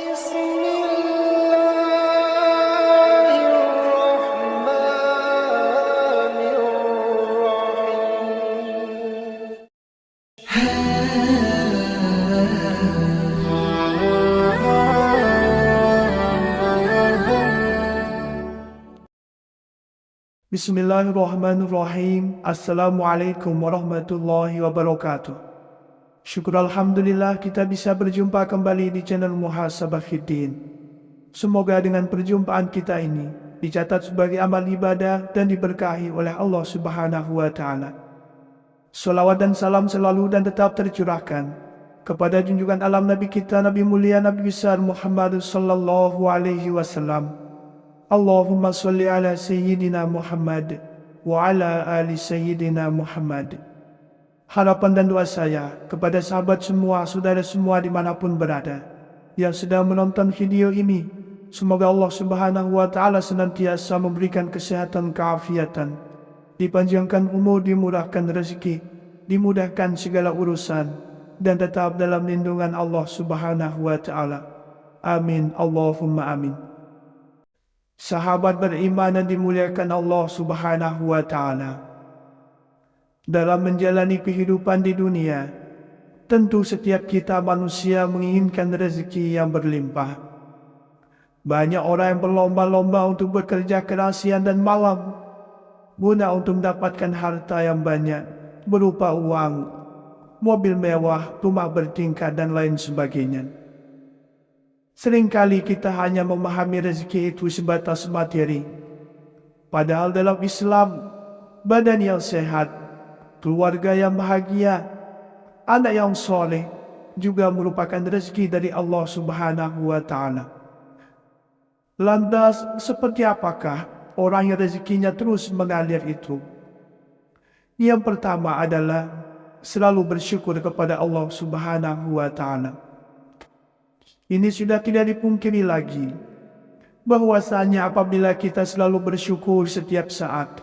بسم الله الرحمن الرحيم. Bismillahirrahmanirrahim. Assalamualaikum warahmatullahi wabarakatuh. Syukur Alhamdulillah kita bisa berjumpa kembali di channel Muhasabah Fiddin. Semoga dengan perjumpaan kita ini dicatat sebagai amal ibadah dan diberkahi oleh Allah Subhanahu wa Ta'ala. Salawat dan salam selalu dan tetap tercurahkan kepada junjungan alam Nabi kita, Nabi mulia, Nabi besar Muhammad sallallahu alaihi wasallam. Allahumma salli ala Sayyidina Muhammad wa ala ali Sayyidina Muhammad. Harapan dan doa saya kepada sahabat semua, saudara semua dimanapun berada yang sedang menonton video ini, semoga Allah Subhanahu wa Ta'ala senantiasa memberikan kesehatan, keafiatan, dipanjangkan umur, dimurahkan rezeki, dimudahkan segala urusan, dan tetap dalam lindungan Allah Subhanahu wa Ta'ala. Amin, Allahumma amin. Sahabat beriman yang dimuliakan Allah Subhanahu wa Ta'ala, dalam menjalani kehidupan di dunia, tentu setiap kita manusia menginginkan rezeki yang berlimpah. Banyak orang yang berlomba-lomba untuk bekerja keras siang dan malam guna untuk mendapatkan harta yang banyak berupa uang, mobil mewah, rumah bertingkat dan lain sebagainya. Seringkali kita hanya memahami rezeki itu sebatas materi. Padahal dalam Islam, badan yang sehat, keluarga yang bahagia, anak yang soleh juga merupakan rezeki dari Allah Subhanahu wa Ta'ala. Lantas, seperti apakah orang yang rezekinya terus mengalir itu? Yang pertama adalah selalu bersyukur kepada Allah Subhanahu wa Ta'ala. Ini sudah tidak dipungkiri lagi bahwasanya apabila kita selalu bersyukur setiap saat,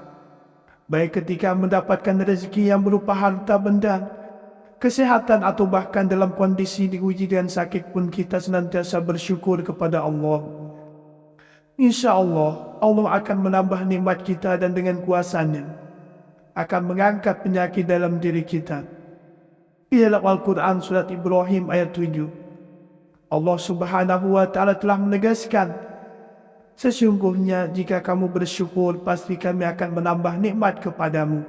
baik ketika mendapatkan rezeki yang berupa harta benda, kesehatan, atau bahkan dalam kondisi diuji dengan sakit pun, kita senantiasa bersyukur kepada Allah. Insya Allah, Allah akan menambah nikmat kita dan dengan kuasanya akan mengangkat penyakit dalam diri kita. Di dalam Al-Quran surat Ibrahim ayat 7, Allah Subhanahu wa Ta'ala telah menegaskan, sesungguhnya jika kamu bersyukur, pasti kami akan menambah nikmat kepadamu.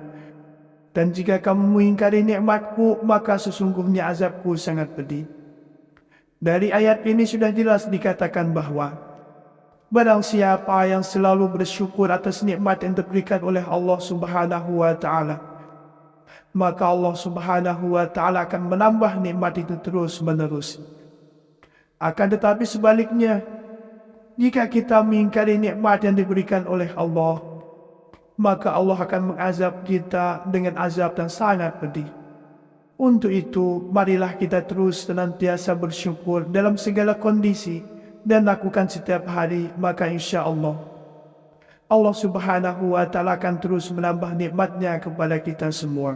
Dan jika kamu mengingkari nikmatku, maka sesungguhnya azabku sangat pedih. Dari ayat ini sudah jelas dikatakan bahwa barang siapa yang selalu bersyukur atas nikmat yang diberikan oleh Allah Subhanahu wa Ta'ala, maka Allah Subhanahu wa Ta'ala akan menambah nikmat itu terus menerus. Akan tetapi sebaliknya, jika kita mengingkari nikmat yang diberikan oleh Allah, maka Allah akan mengazab kita dengan azab yang sangat pedih. Untuk itu, marilah kita terus senantiasa bersyukur dalam segala kondisi dan lakukan setiap hari, maka insya Allah Allah Subhanahu wa Ta'ala akan terus menambah nikmatnya kepada kita semua.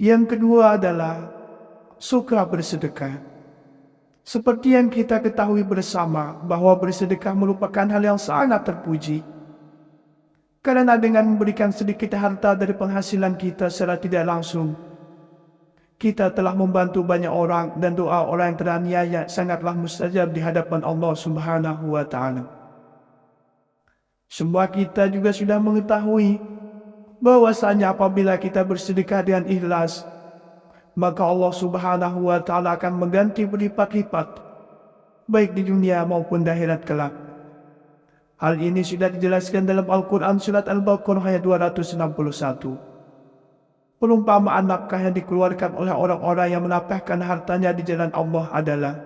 Yang kedua adalah suka bersedekah. Seperti yang kita ketahui bersama bahwa bersedekah merupakan hal yang sangat terpuji. Karena dengan memberikan sedikit harta dari penghasilan kita secara tidak langsung, kita telah membantu banyak orang, dan doa orang yang teraniaya sangatlah mustajab di hadapan Allah Subhanahu wa Ta'ala. Semua kita juga sudah mengetahui bahwasanya apabila kita bersedekah dengan ikhlas, maka Allah Subhanahu wa Ta'ala akan mengganti berlipat-lipat, baik di dunia maupun di akhirat kelak. Hal ini sudah dijelaskan dalam Al-Quran surat Al-Baqarah ayat 261. Perumpamaan nafkah yang dikeluarkan oleh orang-orang yang menafkahkan hartanya di jalan Allah adalah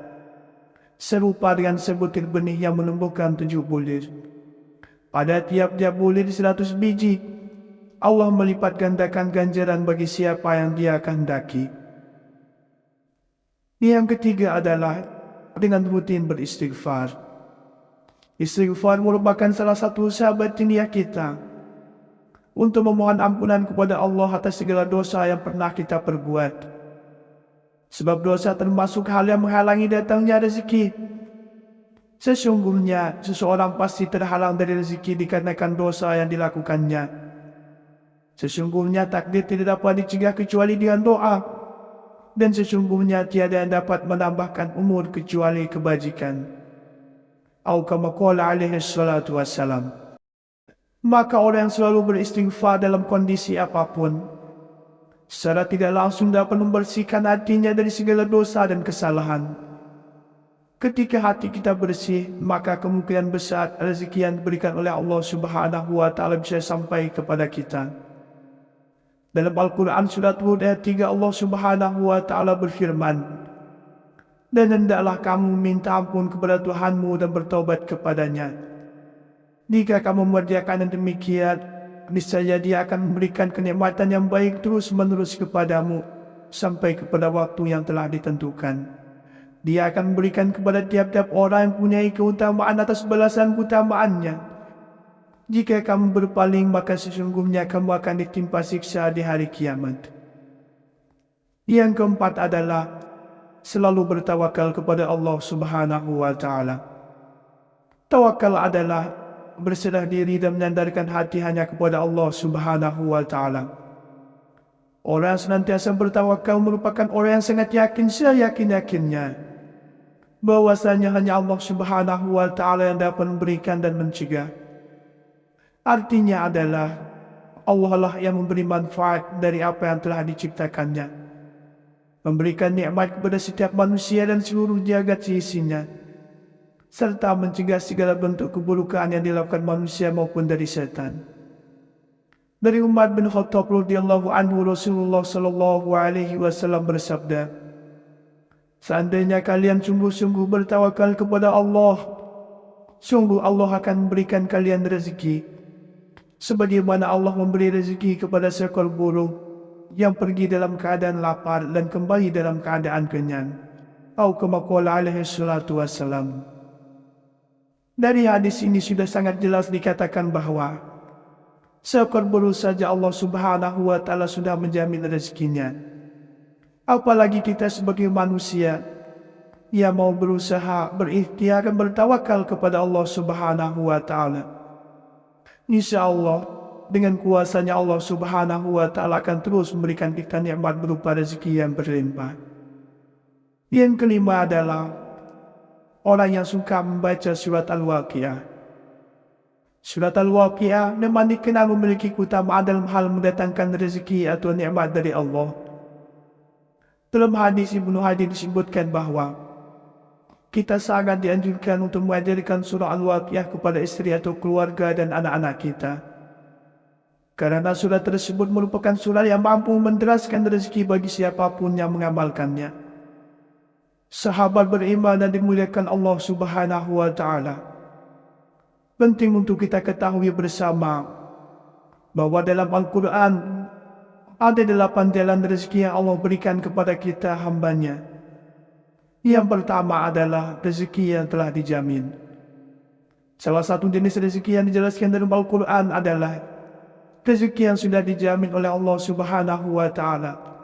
serupa dengan sebutir benih yang menumbuhkan 7 bulir. Pada tiap-tiap bulir 100 biji, Allah melipat gandakan ganjaran bagi siapa yang Dia kehendaki. Yang ketiga adalah dengan rutin beristighfar. Istighfar merupakan salah satu sahabat dunia kita untuk memohon ampunan kepada Allah atas segala dosa yang pernah kita perbuat. Sebab dosa termasuk hal yang menghalangi datangnya rezeki. Sesungguhnya seseorang pasti terhalang dari rezeki dikarenakan dosa yang dilakukannya. Sesungguhnya takdir tidak dapat dicegah kecuali dengan doa. Dan sesungguhnya tiada yang dapat menambahkan umur kecuali kebajikan. Atau kama qala alaihi salatu wassalam. Maka orang yang selalu beristighfar dalam kondisi apapun, secara tidak langsung dapat membersihkan hatinya dari segala dosa dan kesalahan. Ketika hati kita bersih, maka kemungkinan besar rezeki yang diberikan oleh Allah Subhanahu wa Ta'ala bisa sampai kepada kita. Dalam Al-Quran surat Hud ayat 3 Allah Subhanahu wa Ta'ala berfirman, dan hendaklah kamu minta ampun kepada Tuhanmu dan bertaubat kepadanya. Jika kamu mengerjakan yang demikian, niscaya Dia akan memberikan kenikmatan yang baik terus-menerus kepadamu sampai kepada waktu yang telah ditentukan. Dia akan memberikan kepada tiap-tiap orang yang mempunyai keutamaan atas balasan keutamaannya. Jika kamu berpaling, maka sesungguhnya kamu akan ditimpa siksa di hari kiamat. Yang keempat adalah selalu bertawakal kepada Allah Subhanahu wa Ta'ala. Tawakal adalah berserah diri dan menyandarkan hati hanya kepada Allah Subhanahu wa Ta'ala. Orang yang senantiasa bertawakal merupakan orang yang sangat yakin seyakin-yakinnya bahwasanya hanya Allah Subhanahu wa Ta'ala yang dapat memberikan dan mencegah. Artinya adalah Allah lah yang memberi manfaat dari apa yang telah diciptakannya, memberikan nikmat kepada setiap manusia dan seluruh jagat seisinya, serta mencegah segala bentuk keburukan yang dilakukan manusia maupun dari setan. Dari Umar bin Khattab radhiyallahu anhu, Rasulullah sallallahu alaihi wasallam bersabda, seandainya kalian sungguh-sungguh bertawakal kepada Allah, sungguh Allah akan memberikan kalian rezeki, sebagaimana Allah memberi rezeki kepada seekor burung yang pergi dalam keadaan lapar dan kembali dalam keadaan kenyang. Atau kama qala alaihi salatu wassalam. Dari hadis ini sudah sangat jelas dikatakan bahwa seekor burung saja Allah Subhanahu wa Ta'ala sudah menjamin rezekinya. Apalagi kita sebagai manusia yang mau berusaha, berikhtiar dan bertawakal kepada Allah Subhanahu wa Ta'ala. Insya Allah, dengan kuasanya Allah Subhanahu wa Ta'ala akan terus memberikan kita nikmat berupa rezeki yang berlimpah. Yang kelima adalah orang yang suka membaca surat Al-Waqiah. Surat Al-Waqiah memang dikenal memiliki keutamaan dalam hal mendatangkan rezeki atau nikmat dari Allah. Dalam hadis Ibnu Hajar disebutkan bahwa kita sangat dianjurkan untuk mengajarkan surah Al-Waqiah kepada istri atau keluarga dan anak-anak kita. Karena surah tersebut merupakan surah yang mampu menderaskan rezeki bagi siapapun yang mengamalkannya. Sahabat beriman dan dimuliakan Allah Subhanahu wa Ta'ala, penting untuk kita ketahui bersama bahwa dalam Al-Quran ada 8 jalan rezeki yang Allah berikan kepada kita hambanya. Yang pertama adalah rezeki yang telah dijamin. Salah satu jenis rezeki yang dijelaskan dalam Al-Quran adalah rezeki yang sudah dijamin oleh Allah Subhanahu wa Ta'ala.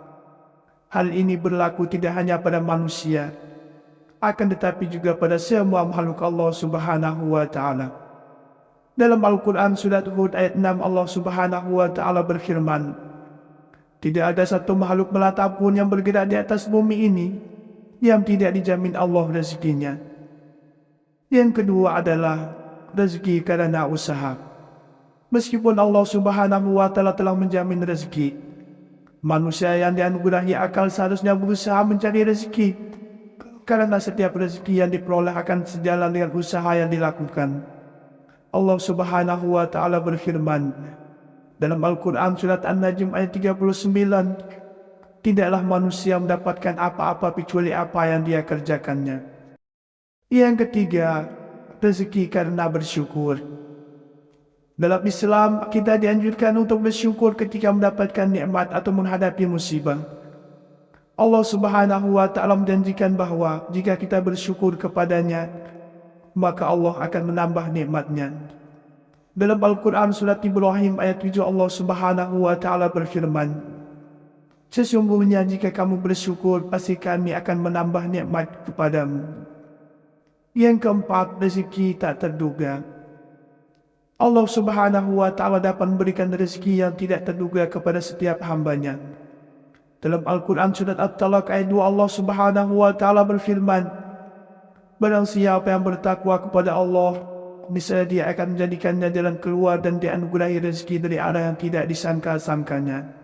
Hal ini berlaku tidak hanya pada manusia, akan tetapi juga pada semua makhluk Allah Subhanahu wa Ta'ala. Dalam Al-Quran surat Hud ayat 6 Allah Subhanahu wa Ta'ala berfirman, tidak ada satu makhluk melata pun yang bergerak di atas bumi ini yang tidak dijamin Allah rezekinya. Yang kedua adalah rezeki karena usaha. Meskipun Allah Subhanahu wa Ta'ala telah menjamin rezeki, manusia yang dianugerahi akal seharusnya berusaha mencari rezeki, karena setiap rezeki yang diperoleh akan sejalan dengan usaha yang dilakukan. Allah Subhanahu wa Ta'ala berfirman dalam Al-Quran surat An-Najm ayat 39, tidaklah manusia mendapatkan apa-apa kecuali apa yang dia kerjakannya. Yang ketiga, rezeki karena bersyukur. Dalam Islam, kita dianjurkan untuk bersyukur ketika mendapatkan nikmat atau menghadapi musibah. Allah Subhanahu wa Ta'ala menjanjikan bahwa jika kita bersyukur kepadanya, maka Allah akan menambah nikmatnya. Dalam Al-Quran surat Ibrahim ayat 7 Allah Subhanahu wa Ta'ala berfirman, Sesungguhnya jika kamu bersyukur, pasti kami akan menambah nikmat kepadamu. Yang keempat, rezeki tak terduga. Allah Subhanahu wa Ta'ala dapat memberikan rezeki yang tidak terduga kepada setiap hambanya. Dalam Al-Quran surat At-Talaq ayat 2, Allah Subhanahu wa Ta'ala berfirman, barang siapa yang bertakwa kepada Allah, niscaya dia akan menjadikannya jalan keluar dan dianugerahi rezeki dari arah yang tidak disangka-sangkanya.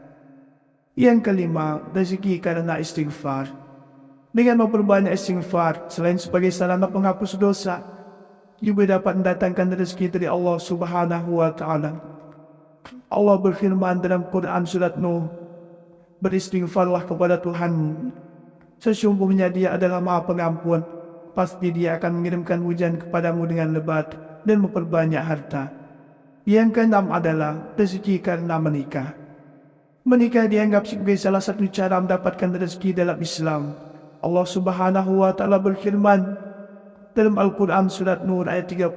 Yang kelima, rezeki karena istighfar. Dengan memperbanyak istighfar, selain sebagai sarana penghapus dosa, juga dapat mendatangkan rezeki dari Allah Subhanahu wa Ta'ala. Allah berfirman dalam Quran surat Nuh, beristighfarlah kepada Tuhanmu, sesungguhnya Dia adalah Maha Pengampun, pasti Dia akan mengirimkan hujan kepadamu dengan lebat dan memperbanyak harta. Yang keenam adalah rezeki karena menikah. Menikah dianggap sebagai salah satu cara mendapatkan rezeki dalam Islam. Allah Subhanahu wa Ta'ala berfirman dalam Al-Quran surat Nur ayat 32,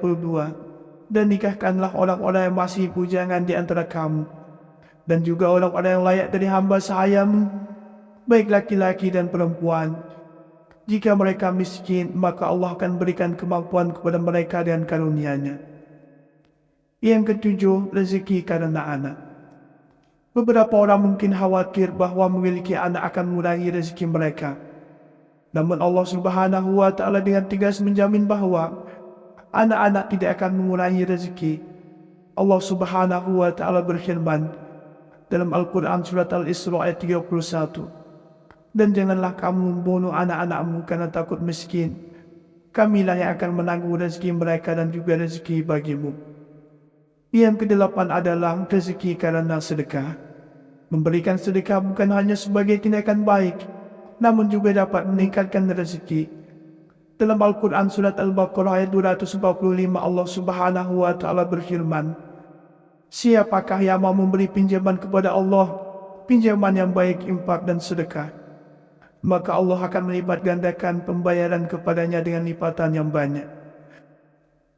dan nikahkanlah orang-orang yang masih bujangan di antara kamu, dan juga orang-orang yang layak dari hamba sahayamu, baik laki-laki dan perempuan. Jika mereka miskin, maka Allah akan berikan kemampuan kepada mereka dengan karunia-Nya. Yang ketujuh, rezeki karena anak. Beberapa orang mungkin khawatir bahwa memiliki anak akan mengurangi rezeki mereka. Namun Allah Subhanahu wa Ta'ala dengan tegas menjamin bahwa anak-anak tidak akan mengurangi rezeki. Allah Subhanahu wa Ta'ala berfirman dalam Al-Quran surat Al-Isra ayat 31, dan janganlah kamu membunuh anak-anakmu karena takut miskin. Kamilah yang akan menanggung rezeki mereka dan juga rezeki bagimu. Yang kedelapan adalah rezeki karena sedekah. Memberikan sedekah bukan hanya sebagai tindakan baik, namun juga dapat meningkatkan rezeki. Dalam Al-Quran surat Al-Baqarah ayat 245, Allah Subhanahu wa Ta'ala berfirman, siapakah yang mau memberi pinjaman kepada Allah, pinjaman yang baik, infak dan sedekah, maka Allah akan melipat gandakan pembayaran kepadanya dengan lipatan yang banyak.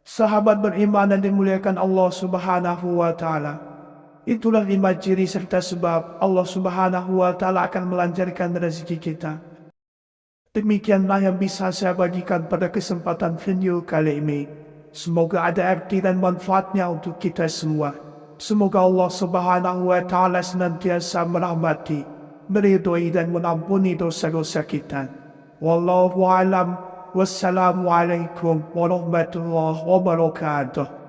Sahabat beriman dan dimuliakan Allah Subhanahu wa Ta'ala, itulah 5 ciri serta sebab Allah Subhanahu wa Ta'ala akan melancarkan rezeki kita. Demikianlah yang bisa saya bagikan pada kesempatan video kali ini. Semoga ada arti dan manfaatnya untuk kita semua. Semoga Allah Subhanahu wa Ta'ala senantiasa merahmati, meridhoi dan mengampuni dosa-dosa kita. Wallahu a'lam. Wassalamualaikum warahmatullahi wabarakatuh.